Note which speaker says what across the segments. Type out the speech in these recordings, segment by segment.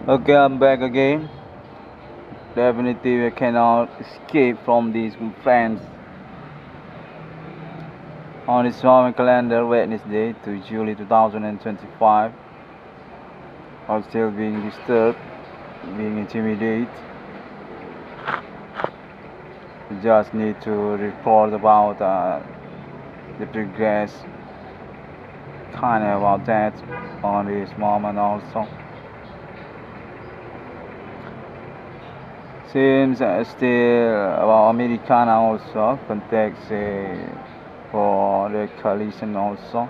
Speaker 1: Okay, I'm back again. Definitely, we cannot escape from these friends. On Islamic calendar, Wednesday to July 2025, are still being disturbed, being intimidated. We just need to report about the progress, kind of about that on this moment also. Seems still about Americana also context for the coalition also.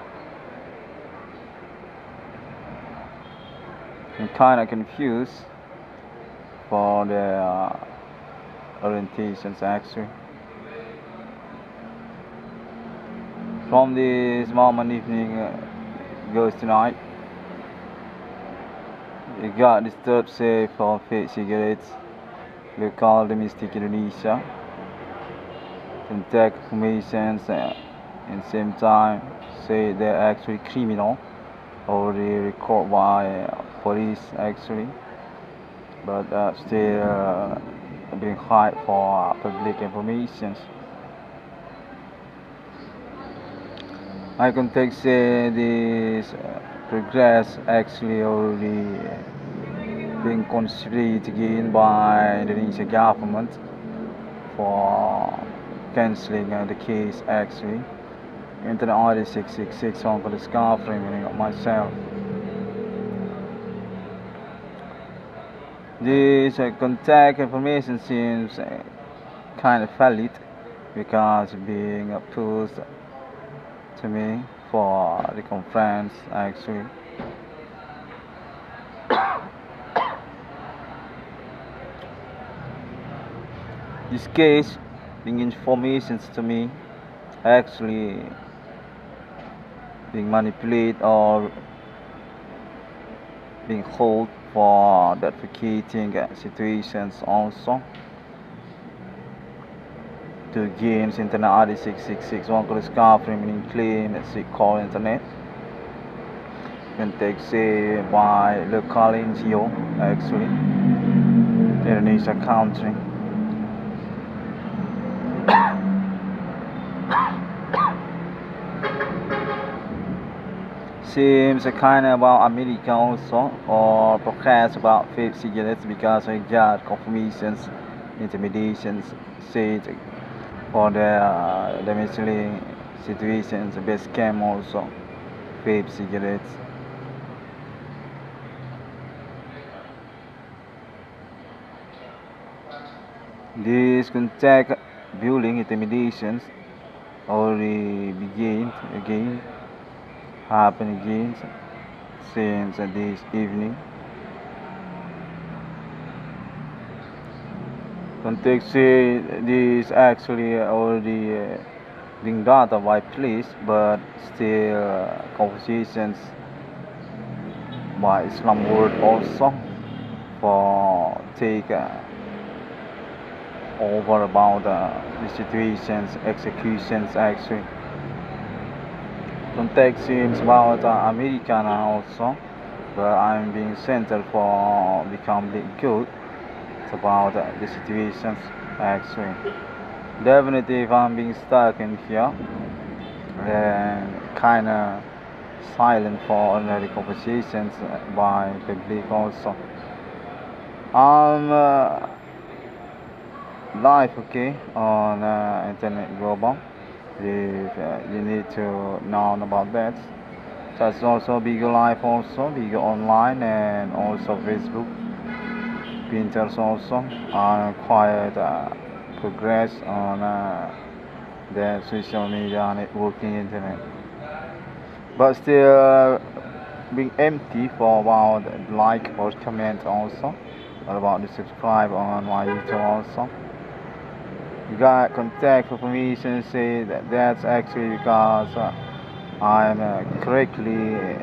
Speaker 1: I'm kind of confused for the orientations actually. From this moment evening goes tonight. We got disturbed say for fake cigarettes. Local domestic Indonesia. Contact informations and same time say they're actually criminal already recorded by police actually, but still being hide for public information. I can take say this progress actually already being considered again by the Indonesian government for cancelling the case actually. Internet ID 666 on for the scarf meaning of myself. This contact information seems kind of valid because being posed to me for the conference actually. This case being information to me actually being manipulated or being held for advocating situations also to gains internet ID 666 one could scarf remaining claim at sick call internet can take say by local NGO actually Indonesia country. Seems a kind of about America also or podcast about fake cigarettes because I got confirmations, intimidations, said for the domestic situations, best scam also, fake cigarettes. This contact bullying intimidations already began again, happen again since this evening. Context say this actually already being done by police, but still conversations by Islam world also for take over about the situations, executions actually. Context seems about Americana also, but I'm being centered for becoming good. It's about the situations actually. Definitely, if I'm being stuck in here, then kinda silent for ordinary conversations by public also. I'm live, okay, on internet global. If you need to know about that, that's also Bigo Live, also Bigo Online, and also Facebook, Pinterest also. I'm quite progress on the social media networking internet, but still being empty for about like or comment also, or about the subscribe on my YouTube also. You got contact information say that that's actually because I'm correctly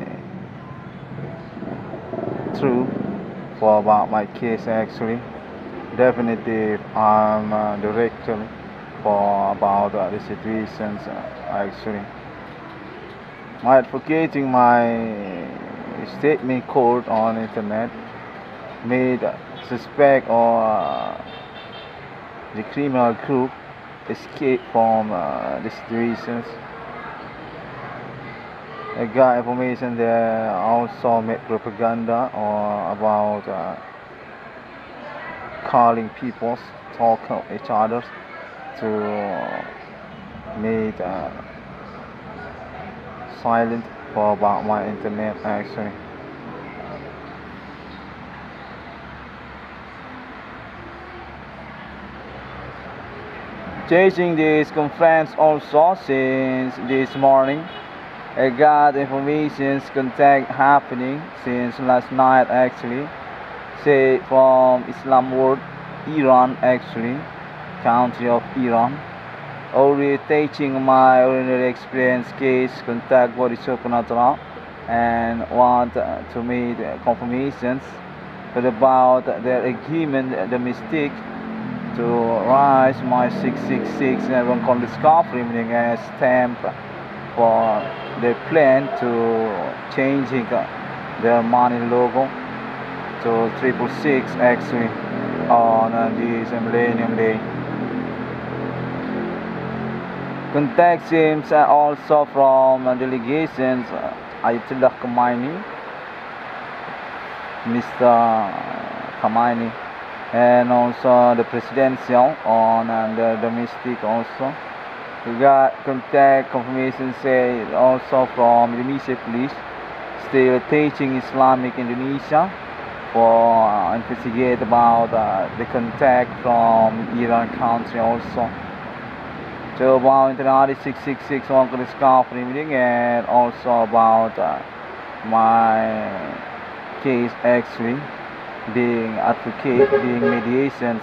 Speaker 1: true for about my case actually. Definitely I'm directly for about the situations actually. My advocating my statement code on internet made suspect or the criminal group escape from the situations. I got information they also made propaganda or about calling people, talk of each other to make silent for about my internet actually. Chasing this conference also since this morning. I got information contact happening since last night actually. Say from Islam world, Iran actually, country of Iran. Already teaching my ordinary experience case contact body supernatural and want to make confirmations but about their agreement, the mistake to rise my 666 and call discovery meaning as stamp for their plan to changing their money logo to 666 actually on this Millennium Day. Contact seems also from delegations Ayatollah Khomeini, Mr. Khomeini, and also the presidential on the domestic also. We got contact confirmation say also from Indonesia police still teaching Islamic Indonesia for investigate about the contact from Iran country also. So about internal 666 on the discovery meeting and also about my case actually being advocate, being mediations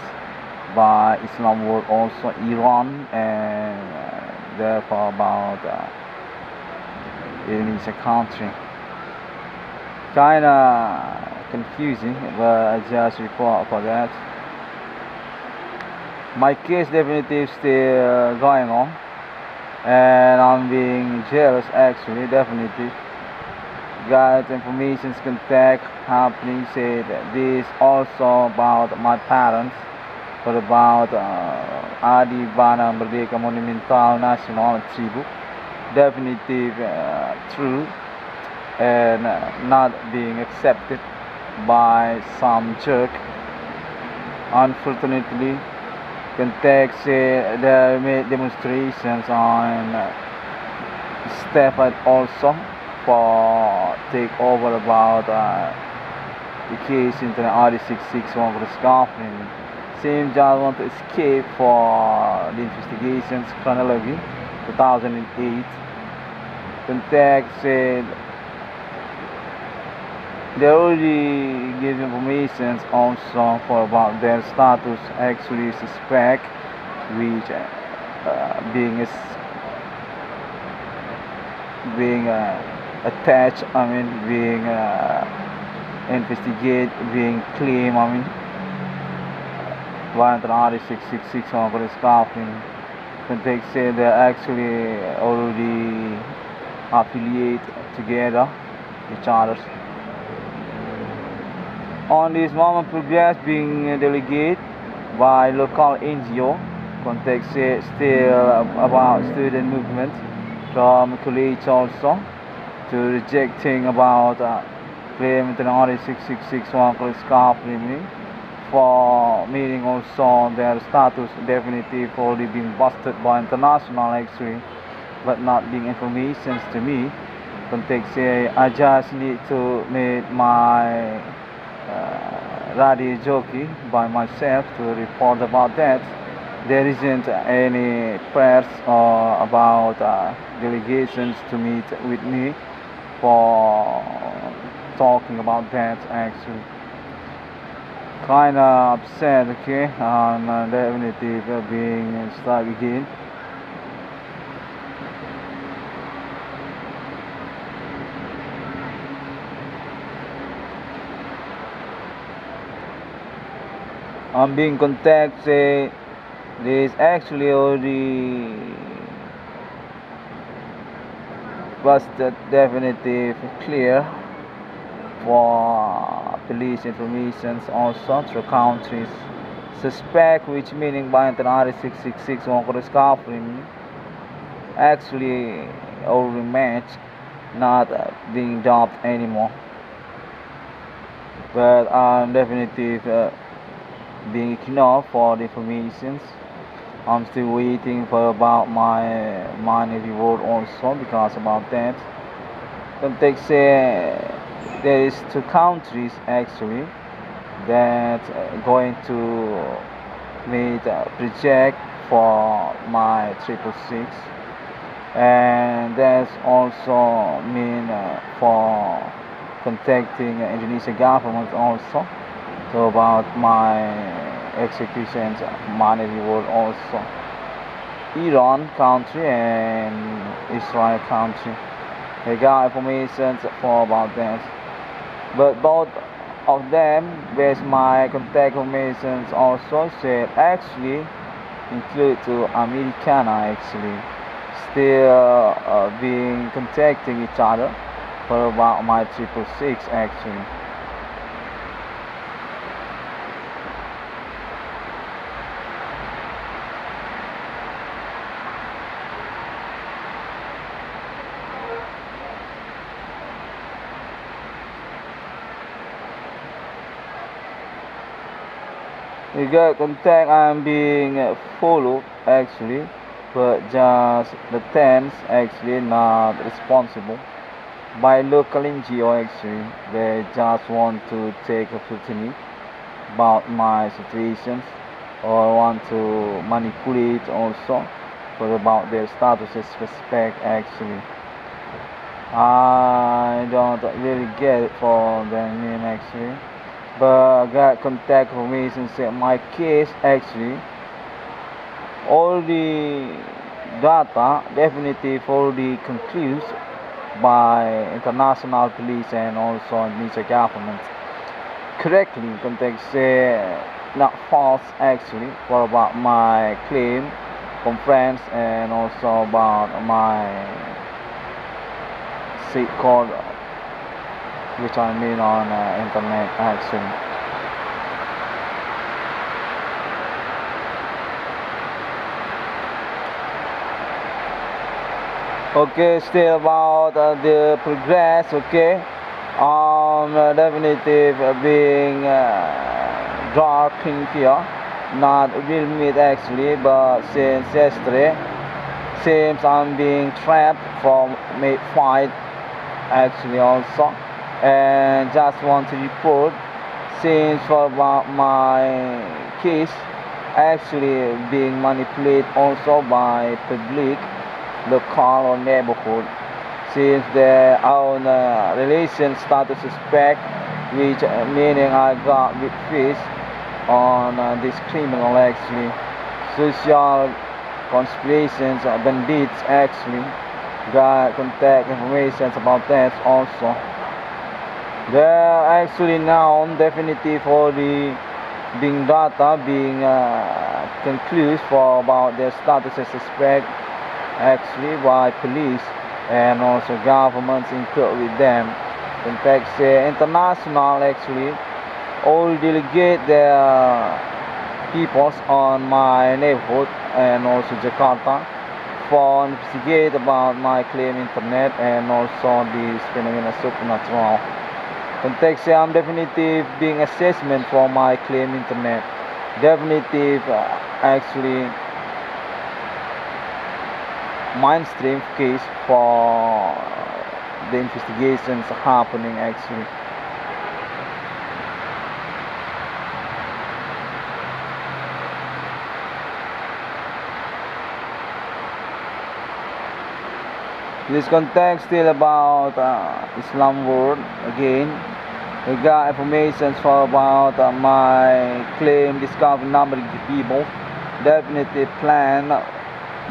Speaker 1: by Islam world also Iran and therefore about Indonesia country. Kinda confusing, but I just report for that. My case definitely still going on, and I'm being jealous actually, definitely. Got information contact happening, said this also about my parents, but about Adi Bana Merdeka Monumental Nasional Tribute, definitely true and not being accepted by some jerk. Unfortunately, contact say they made demonstrations on Stefan also for take over about the case into the RD661 for the scoffing. Same just want to escape for the investigations chronology 2008. Contact said they already gave information also for about their status actually suspect which being attached, I mean being investigate, being claimed, I mean by the RD666 for the staffing. Contact said they're actually already affiliate together each other. On this moment progress being delegated by local NGO. Contact say still about student movement from college also to rejecting about claim international 6661 college scarf for meaning also their status definitely already being busted by international actually but not being information to me. Contact say I just need to make my radio jockey by myself to report about that. There isn't any press or about delegations to meet with me for talking about that actually. Kinda upset, okay, and definitely being stuck again. I'm being contacted. This actually already busted, definitive clear for police information also through countries suspect, which meaning by Antanari 666 on discovering actually our rematch not being dubbed anymore. But I'm definitely being ignored for the informations. I'm still waiting for about my money reward also because about that. Context say there is two countries actually that going to meet a project for my 666, and that's also mean for contacting Indonesian government also so about my executions money reward also Iran country and Israel country. They got information for about that, but both of them with my contact information also said actually include to Americana actually still being contacting each other for about my 666 actually. We got contact, I'm being followed actually, but just the temps actually not responsible by local NGO actually. They just want to take opportunity about my situations or want to manipulate also for about their status as suspect actually. I don't really get it for them mean actually, but I got contact information said my case actually all the data definitely already concludes by international police and also Indonesian government correctly. Context say not false actually for about my claim from friends and also about my seat code which I mean on internet actually. Okay, still about the progress. Okay, definitely being dark in here, not real meat actually, but since yesterday seems I'm being trapped from mid fight actually also, and just want to report since for about my case actually being manipulated also by public local or neighborhood since their own relation started suspect, which meaning I got with fish on this criminal actually social conspirations bandits actually got contact information about that also. They're actually now definitive for the being data being concludes for about their status as suspect actually by police and also governments include with them. In fact, international actually all delegate their peoples on my neighborhood and also Jakarta for investigate about my claim internet and also this phenomenon supernatural. Context I'm definitive being assessment for my claim internet. Definitive actually mainstream case for the investigations happening actually. This context still about Islam world again. We got information for about my claim discovery number of people. Definitely plan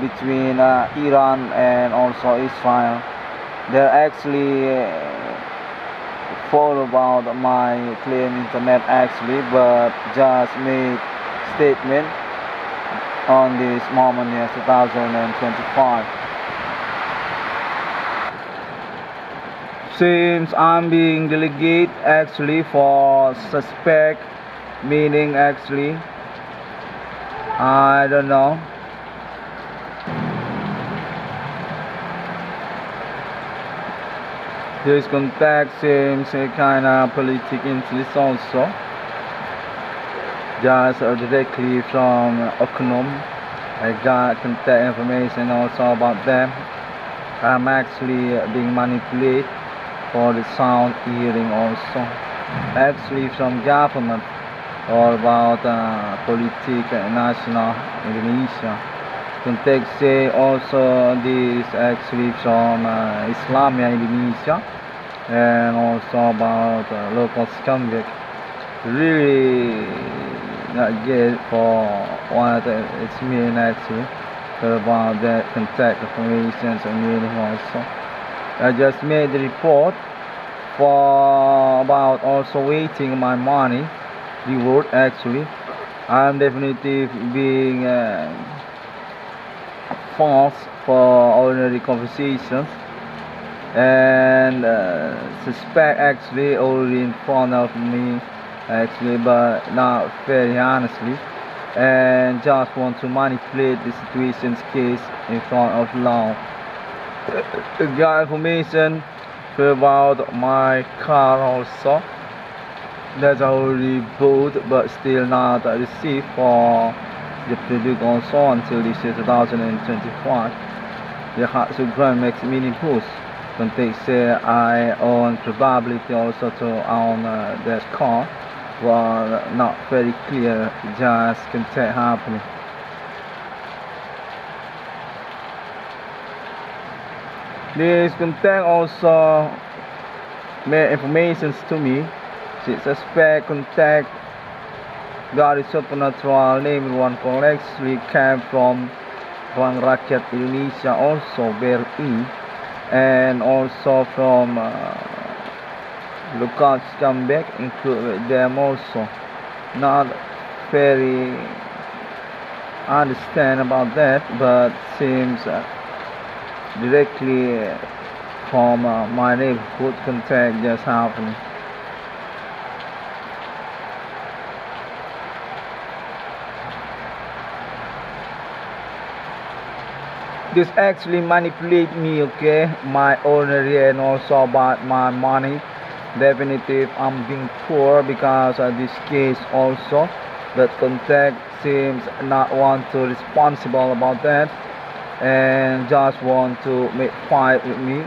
Speaker 1: between Iran and also Israel. They're actually follow about my claim internet actually, but just made statement on this moment yes 2025. Since I'm being delegate actually for suspect, meaning actually, I don't know. This contact seems a kind of political interest also, just directly from Okonom. I got contact information also about them. I'm actually being manipulated for the sound hearing also, actually from government or about politics national Indonesia. Context say also this actually from Islamia Indonesia, and also about local scumbags. Really not good for what it's mean actually about that contact information and meaning also. I just made the report for about also waiting my money reward actually. I'm definitely being false for ordinary conversations, and suspect actually already in front of me actually, but not very honestly, and just want to manipulate the situation's case in front of law. Got information about my car also that's already bought but still not received for the product also until this year 2025. The Hatsugram makes mini push. Context say I own probability also to own that car, but not very clear, just contact happening. This contact also made information to me. She suspect contact got a supernatural name one correctly came from Bank Rakyat Indonesia also BRI, and also from local scumbag include them also. Not very understand about that, but seems directly from my neighborhood contact just happening. This actually manipulate me, okay, my ordinary and also about my money. Definitely I'm being poor because of this case also, but contact seems not want to responsible about that and just want to make fight with me.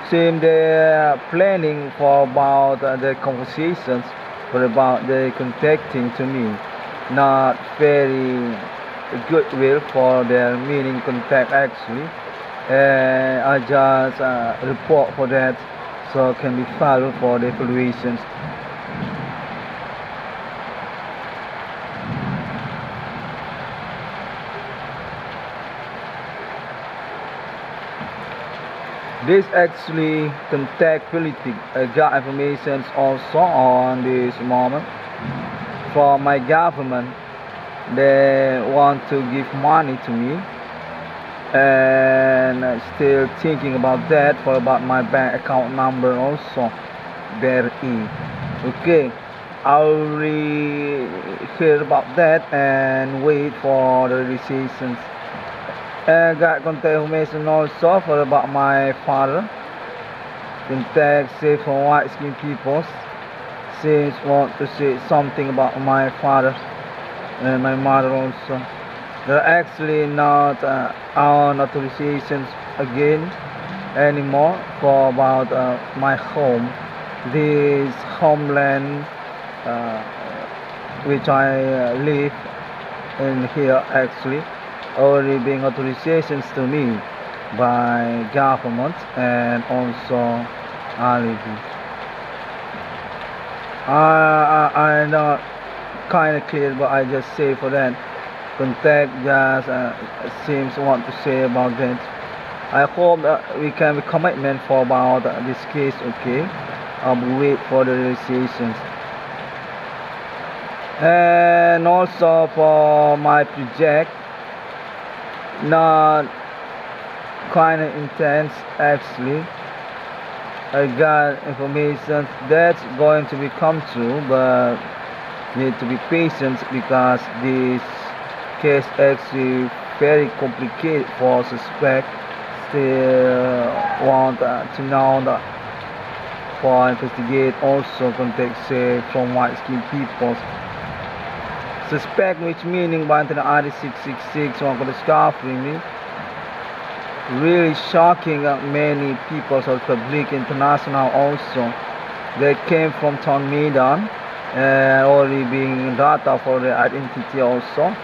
Speaker 1: Seem they're planning for about the conversations, but about the contacting to me, not very goodwill for their meaning contact actually, and I just report for that so can be followed for the evaluations. This actually contact politic got information also on this moment from my government. They want to give money to me, and still thinking about that for about my bank account number also BRI. Okay, I'll hear about that and wait for the decisions. And got contact information also for about my father. Contact say for white skin people since want to say something about my father and my mother also. They're actually not on authorizations again anymore for about my home, this homeland which I live in here actually, already being authorizations to me by government and also alibi. I'm not kind of clear, but I just say for that. Contact just seems want to say about that. I hope that we can be commitment for about this case. Okay, I'll wait for the decisions. And also for my project, not kind of intense actually. I got information that's going to become true, but need to be patient because this case actually very complicated for suspect. Still want to know that for investigate also contact say from white skinned people. Suspect which meaning by the ID 666 on the discovery really shocking many people of public international also. They came from Town Medan and already being data for their identity also.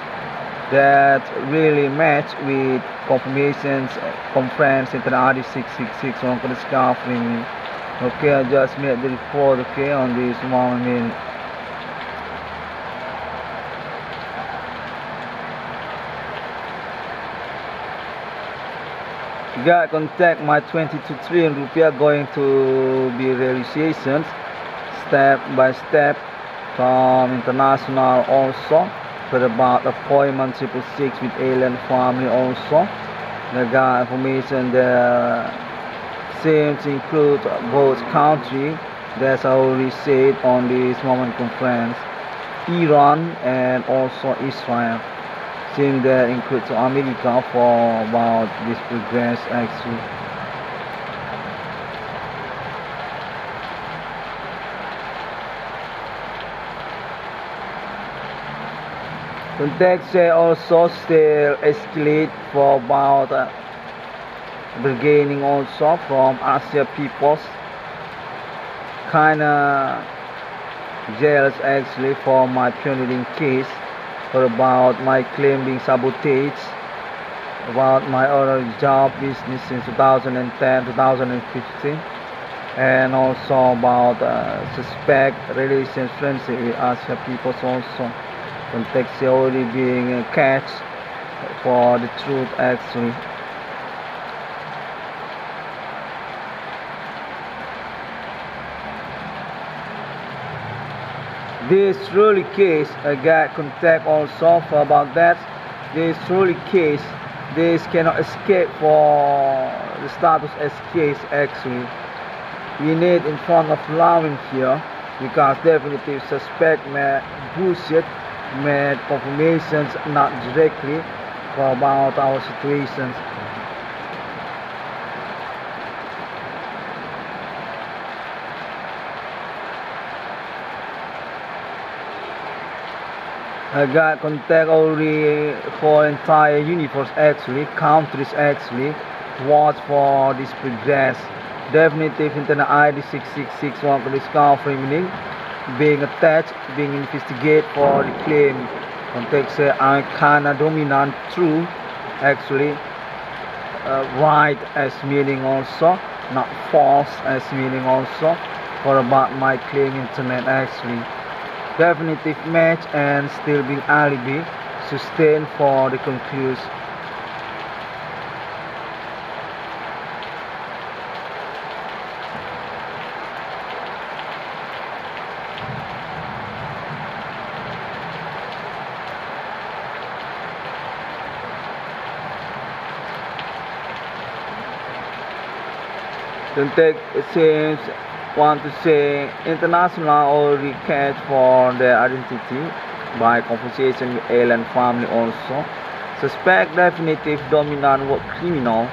Speaker 1: That really match with confirmations conference in the ID 666 on the discovery. Okay, I just made the report okay on this 1 minute. Got contact my 22 trillion rupiah going to be realizations step by step from international also for about appointment 666 with alien family also. They got information that seems to include both countries. That's already said on this moment conference. Iran and also Israel. Seems that includes America for about this progress actually. Context also still escalate for about bargaining also from Asia peoples. Kinda jealous actually for my pioneering case for about my claim being sabotaged about my other job business since 2010 2015 and also about suspect relations friendship with Asia peoples also. Context already being catch for the truth actually. This truly case, I got contact also for about that. This truly case, this cannot escape for the status as case actually. We need in front of allowing here because definitive suspect may bullshit, made confirmations not directly for about our situations. I got contact already for entire universe actually, countries actually, watch for this progress. Definitive internet ID 666 one for discovery meaning being attached, being investigated for the claim. Context say I kinda dominant true actually right as meaning also, not false as meaning also for about my claim internet actually. Definitive match and still being alibi sustained for the conclusion. Contact seems want to say international already catch for their identity by conversation with alien family also. Suspect definitive dominant work criminal.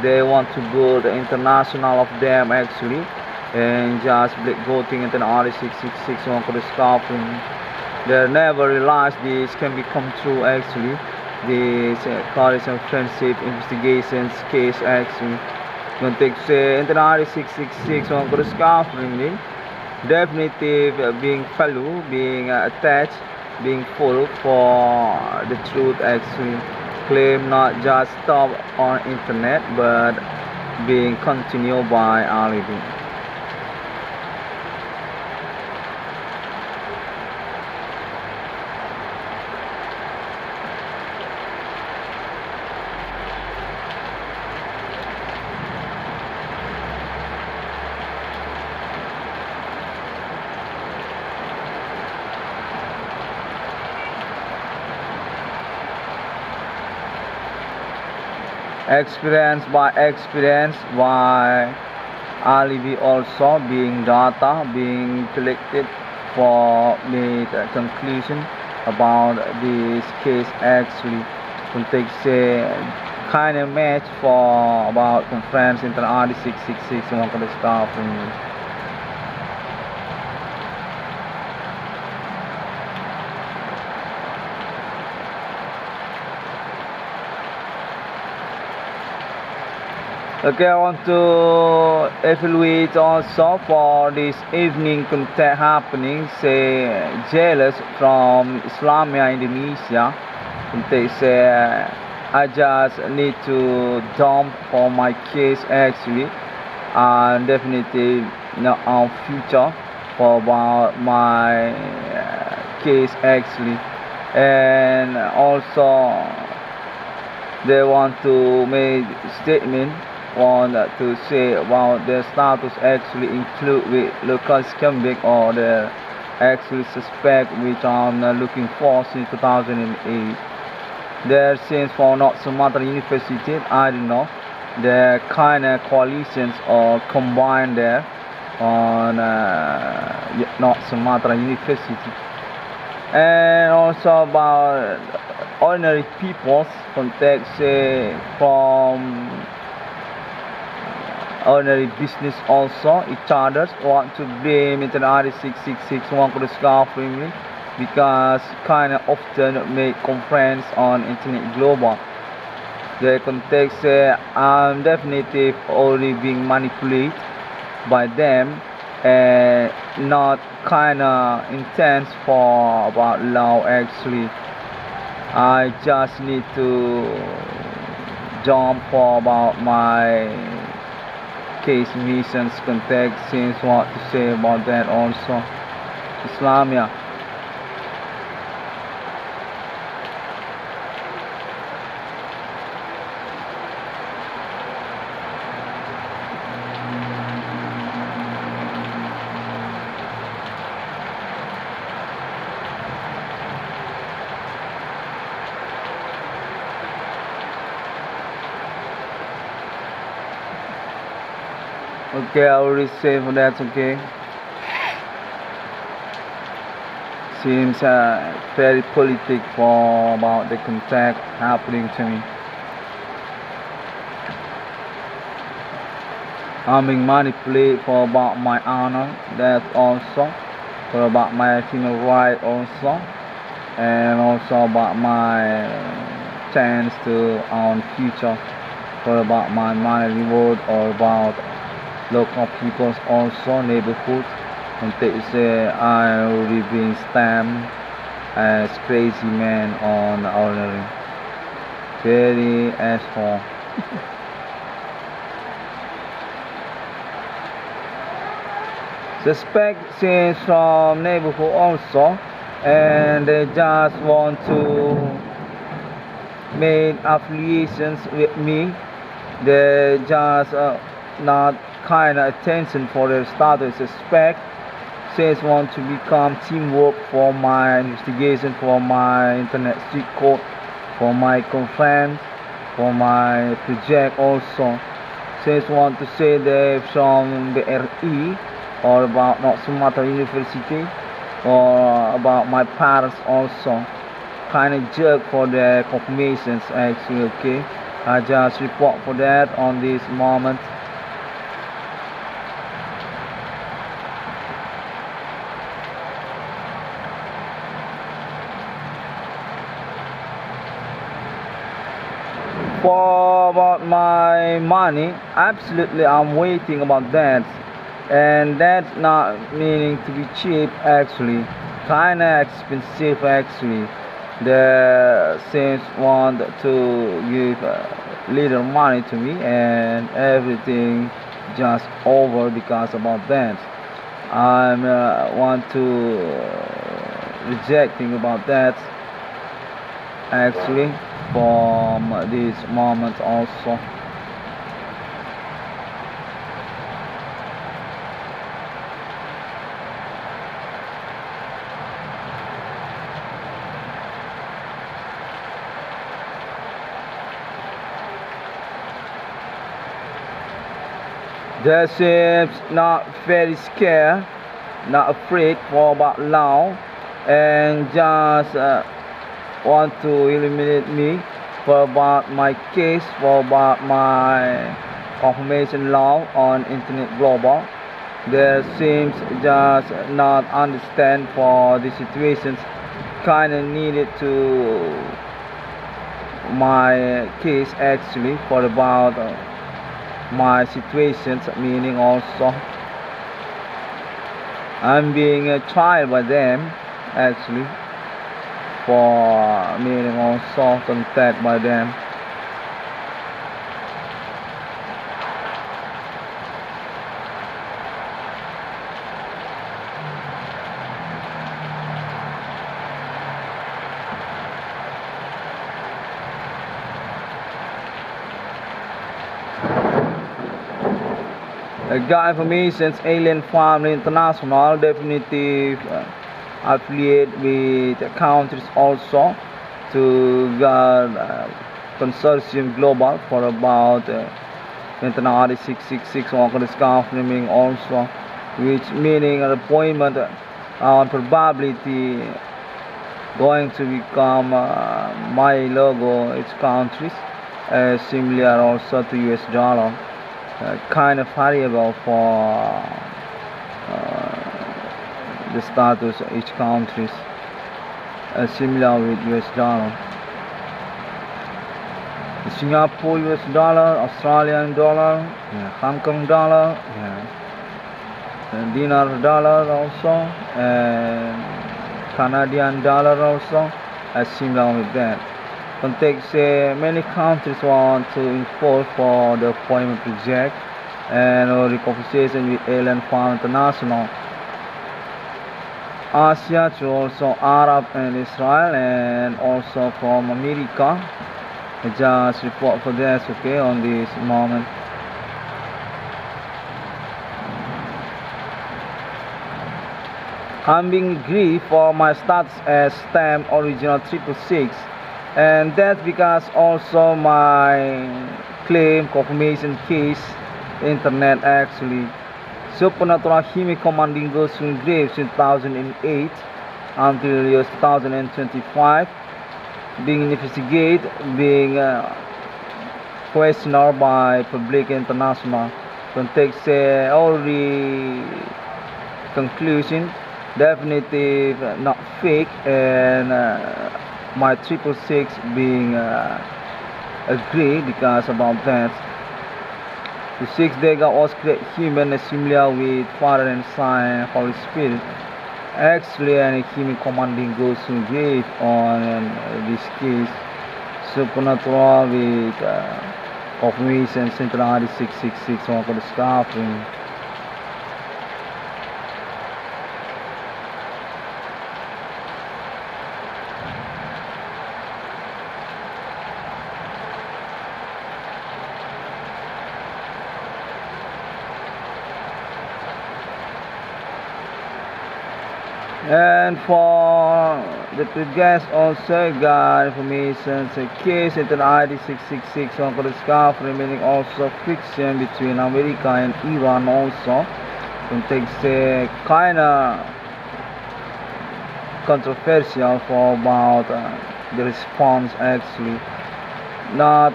Speaker 1: They want to go the international of them actually and just black voting into the RD666 on for the scarfing. They never realized this can become true actually. This college and friendship investigations case actually. Context into the RD666 on for the scarfing. Definitive being fellow, being attached, being full for the truth actually. Claim not just stop on internet but being continued by alibi. Experience by alibi also being data being collected for the conclusion about this case actually will take say kind of match for about conference in RD 666 and one kind of stuff and okay, I want to evaluate also for this evening contact happening, say jealous from Islamia, Indonesia. And they say I just need to dump for my case actually, and definitely not on future for about my case actually, and also they want to make statement want to say about their status actually include with local convict or the actually suspect which I'm looking for since 2008. There since for North Sumatra University, I don't know, the kind of coalitions or combined there on North Sumatra University. And also about ordinary people's context from ordinary business also each others want to blame International 666 one could scarf family because kind of often make conference on internet global. The context I'm definitely only being manipulated by them and not kind of intense for about law actually. I just need to jump for about my case missions context since what to say about that also Islamia. Okay, I already say for that, okay. Seems very politic for about the contact happening to me. I'm being manipulated for about my honor, that also, for about my human right also, and also about my chance to own future, for about my money reward or about local peoples also neighborhood and they say I already been stamped as crazy man on ordinary very asshole. Suspect since from neighborhood also and they just want to make affiliations with me. They just not kind of attention for their status suspect since want to become teamwork for my investigation for my internet street code for my conference for my project also since want to say they from the RE or about North Sumatra University or about my parents also kind of jerk for their confirmations actually. Okay, I just report for that on this moment. For about my money, absolutely I'm waiting about that, and that's not meaning to be cheap actually, kinda expensive actually. The Saints want to give little money to me and everything just over because about that. I'm want to rejecting about that actually from this moment also. They seems not very scared, not afraid for about now, and just want to eliminate me for about my case, for about my confirmation law on Internet Global. They seems just not understand for the situations kinda needed to my case actually for about my situations, meaning also I'm being tried by them actually for meaning also contact by them. Got information Alien Family International definitive affiliate with countries also to got consortium global for about Internet 666 on this confirming also, which meaning an appointment on probability going to become my logo its countries similar also to US dollar. Kind of variable for the status of each countries similar with US dollar. Singapore US dollar, Australian dollar, Hong Kong dollar, dinar dollar also, and Canadian dollar also similar with that. Context many countries want to enforce for the appointment project and the conversation with Alien Farm International. Asia to also Arab and Israel and also from America. Just report for this, okay, on this moment. I'm being grieved for my status as stamp original 666. And that's because also my claim confirmation case internet actually supernatural human commanding goes to grave since 2008 until year 2025 being investigated, being questioned by public international context already conclusion definitive not fake and my 666 being agreed because about that. The 6 day God was created human similar with Father and Son and Holy Spirit. Actually, any human commanding goes to grave on this case supernatural with confirmation Central 666 on the scoffing. And for the guest also got information so case into ID 666 on the scarf remaining also friction between America and Iran also context kinda controversial for about the response actually not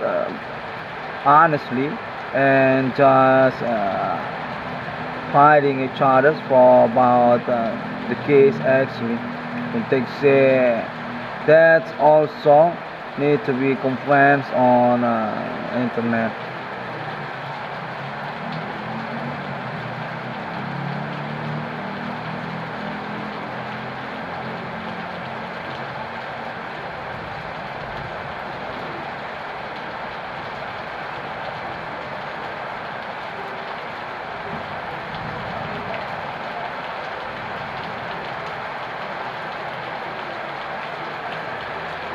Speaker 1: honestly and just fighting each other for about the case actually context that also need to be complaints on internet.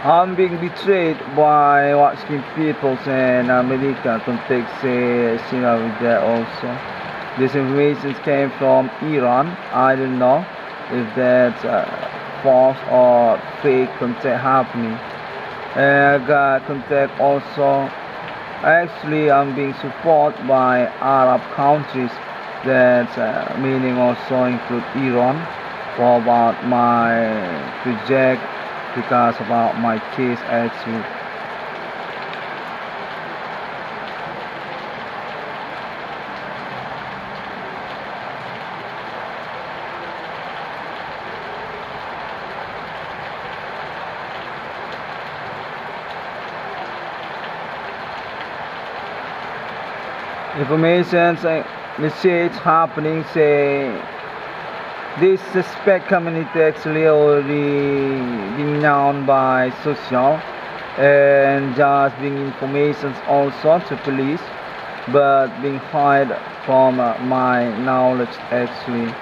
Speaker 1: I'm being betrayed by watching people in America context similar with that also. This information came from Iran. I don't know if that's false or fake contact happening. I got contact also Actually, I'm being supported by Arab countries that meaning also include Iran for about my project because about my case actually. Information message happening say this suspect community actually already being known by social and just being information also to police but being hide from my knowledge actually,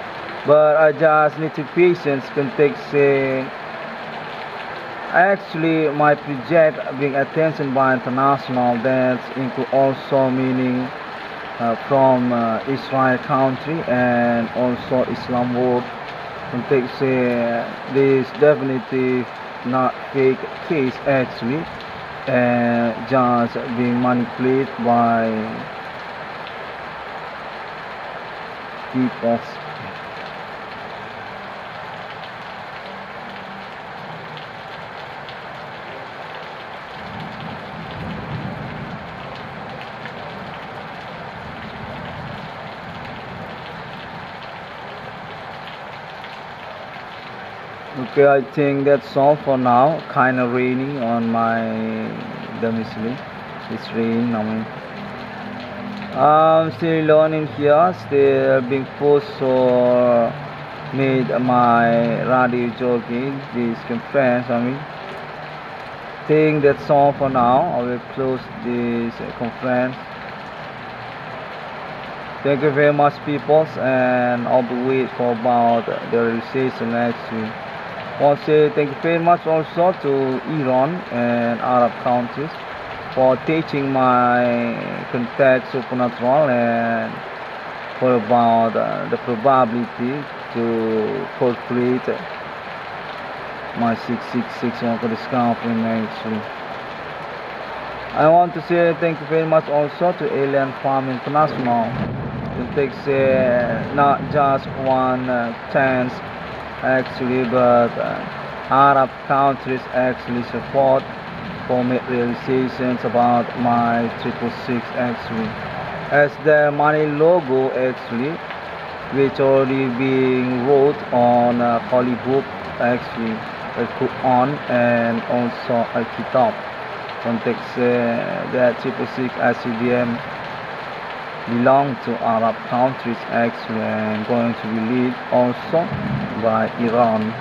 Speaker 1: but I just need to patience context say actually my project being attention by international that include also meaning from Israel country and also Islam world. Context say this definitely not fake case actually and just being manipulated by people. Okay, I think that's all for now. Kind of raining on my domicile. It's raining. I mean, I'm still learning here. Still being forced or made my radio jogging. This conference. I mean, think that's all for now. I will close this conference. Thank you very much, people, and I'll be wait for about the realization actually. I want to say thank you very much also to Iran and Arab countries for teaching my contact supernatural and for about the probability to calculate my 666 on the discount actually. I want to say thank you very much also to Alien Farm International. It takes not just one chance actually, but Arab countries actually support for make realizations about my 666 actually. As the money logo actually, which already being wrote on Holy Book actually, a Quran and also a Kitab. Context that 666 ICBM belong to Arab countries actually and going to be led also by Iran.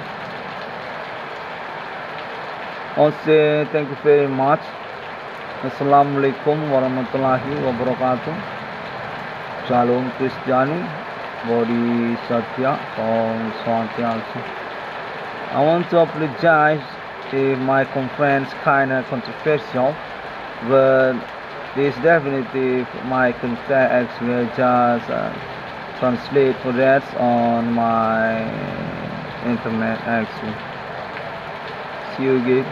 Speaker 1: Also, thank you very much. Assalamualaikum warahmatullahi wabarakatuh. Shalom Christiani, Bodhi Satya from Swantialsi. I want to apologize if my conference kinda controversial, but this definitely my content actually just translate for that on my internet actually. See you again.